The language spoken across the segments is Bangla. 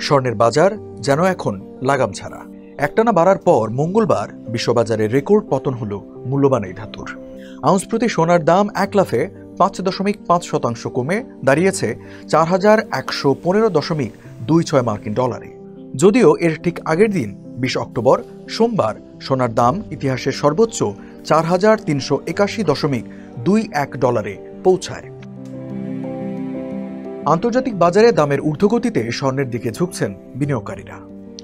স্বর্ণের বাজার যেন এখন লাগাম ছাড়া। একটানা বাড়ার পর মঙ্গলবার বিশ্ববাজারে রেকর্ড পতন হল মূল্যবান এই ধাতুর। আউন্স প্রতি সোনার দাম 1 লাফে 5.5% কমে দাঁড়িয়েছে 4115.26 মার্কিন ডলারে। যদিও এর ঠিক আগের দিন 20 অক্টোবর সোমবার সোনার দাম ইতিহাসের সর্বোচ্চ 4381.21 ডলারে পৌঁছায়। আন্তর্জাতিক বাজারে দামের ঊর্ধ্বগতিতে স্বর্ণের দিকে ঝুঁকছেন বিনিয়োগকারীরা।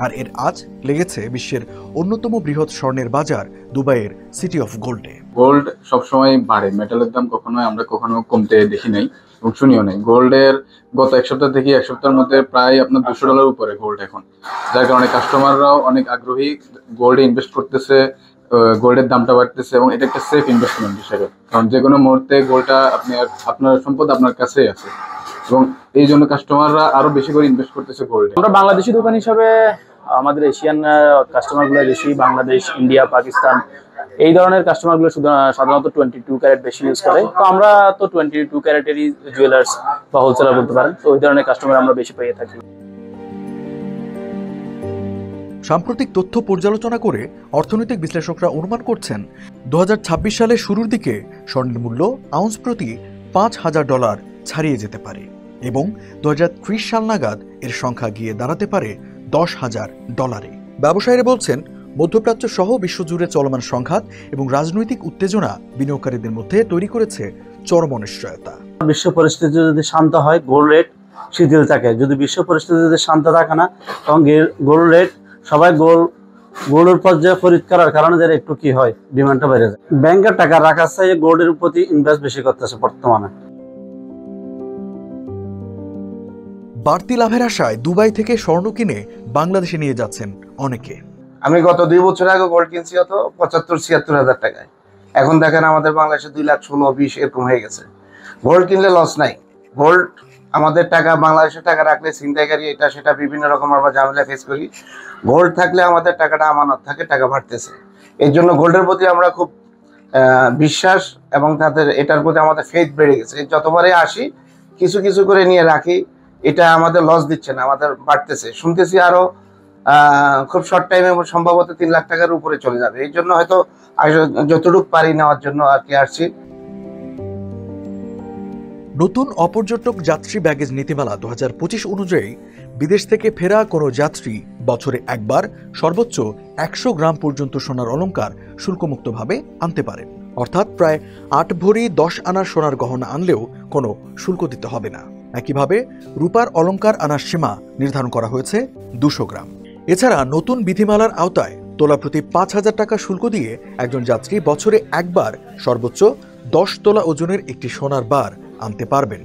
আর এর আজ লেগেছে বিশ্বের অন্যতম বৃহৎ স্বর্ণের বাজার দুবাইয়ের সিটি অফ গোল্ডে। গোল্ড সবসময় বাড়ে, মেটালের দাম আমরা কখনো কমতে দেখি নাই এবং শুনিও নাই। গোল্ডের গত এক সপ্তাহ থেকে এক সপ্তাহের মধ্যে প্রায় আপনার $200 উপরে গোল্ড এখন, যার কারণে কাস্টমাররাও অনেক আগ্রহী, গোল্ডে ইনভেস্ট করতেছে, গোল্ডের দামটা বাড়তেছে এবং এটা একটা সেফ ইনভেস্টমেন্ট হিসেবে, কারণ যে কোনো মুহূর্তে গোল্ডটা আপনার সম্পদ আপনার কাছেই আছে এবং এই জন্য কাস্টমাররা আরো বেশি করে ইনভেস্ট করতেছে গোল্ডে। আমরা বাংলাদেশি দোকান হিসাবে আমাদের এশিয়ান কাস্টমারগুলো বেশি, বাংলাদেশ, ইন্ডিয়া, পাকিস্তান এই ধরনের কাস্টমারগুলো সাধারণত 22 ক্যারেট বেশি ইউজ করে। তো আমরা তো 22 ক্যারেটেরই জুয়েলার্স বা হোলসেলার বলতে পারেন, তো ওই ধরনের কাস্টমার আমরা বেশি পেয়ে থাকি। সাম্প্রতিক তথ্য পর্যালোচনা করে অর্থনৈতিক বিশ্লেষকরা অনুমান করছেন 2026 সালের শুরুর দিকে স্বর্ণের মূল্য আউন্স প্রতি $5000 ছাড়িয়ে যেতে পারে এবং 2030 সাল নাগাদ এর সংখ্যা গিয়ে দাঁড়াতে পারে $10,000। ব্যবসায়ীরা বলছেন মধ্যপ্রাচ্য সহ বিশ্বজুড়ে চলমান সংঘাত এবং রাজনৈতিক উত্তেজনা বিনিয়োগকারীদের মধ্যে তৈরি করেছে চরম অনিশ্চয়তা। বিশ্ব পরিস্থিতি যদি শান্ত হয়, গোল্ড রেট শিথিল থাকে। যদি বিশ্ব পরিস্থিতি যদি শান্ত থাকে না, তখন গোল্ড রেট সবাই গোল্ডের পর্যায়ে খরিদ করার কারণে যারা একটু কি হয়, ডিমান্ডটা বেড়ে যায়। ব্যাংকের টাকা রাখার চাইতে গোল্ডের প্রতি ইনভেস্ট বেশি করতেছে বর্তমানে। বাড়তি লাভের আশায় দুবাই থেকে স্বর্ণ কিনে বাংলাদেশে নিয়ে যাচ্ছেন অনেকে। আমি গত 2 বছর আগে গোল্ড কিনছি হতো 75-76 হাজার টাকায়, এখন দেখেন আমাদের বাংলাদেশে 2,16,20 এরকম হয়ে গেছে। গোল্ড কিনলে লস নাই। গোল্ড আমাদের টাকা, বাংলাদেশের টাকা রাখলে ছিনতাইকারী এটা সেটা বিভিন্ন রকম আমরা ঝামেলা ফেস করি। গোল্ড থাকলে আমাদের টাকাটা আমানত থাকে, টাকা বাড়তেছে। এর জন্য গোল্ডের প্রতি আমরা খুব বিশ্বাস এবং এটার প্রতি আমাদের ফেথ বেড়ে গেছে। যতবারে আসি কিছু কিছু করে নিয়ে রাখি, এটা আমাদের লস দিচ্ছে না, আমাদের বাড়তেছে। শুনতেছি আরো খুব শর্ট টাইমে সম্ভবত 3 লাখ টাকার উপরে চলে যাবে। এই জন্য হয়তো যতটুকু পারি নেওয়ার জন্য আর কি আসছি। নতুন অপর্যটক যাত্রী ব্যাগেজ নীতিমালা 2025 অনুযায়ী বিদেশ থেকে ফেরা কোনো যাত্রী বছরে একবার সর্বোচ্চ 100 গ্রাম পর্যন্ত সোনার অলংকার শুল্কমুক্তভাবে আনতে পারেন। অর্থাৎ প্রায় 8 ভরি 10 আনার সোনার গহনা আনলেও কোনো শুল্ক দিতে হবে না। একইভাবে রূপার অলংকার আনার সীমা নির্ধারণ করা হয়েছে 200 গ্রাম। এছাড়া নতুন বিধিমালার আওতায় তোলা প্রতি 5,000 টাকা শুল্ক দিয়ে একজন যাত্রী বছরে একবার সর্বোচ্চ 10 তোলা ওজনের একটি সোনার বার আনতে পারবেন।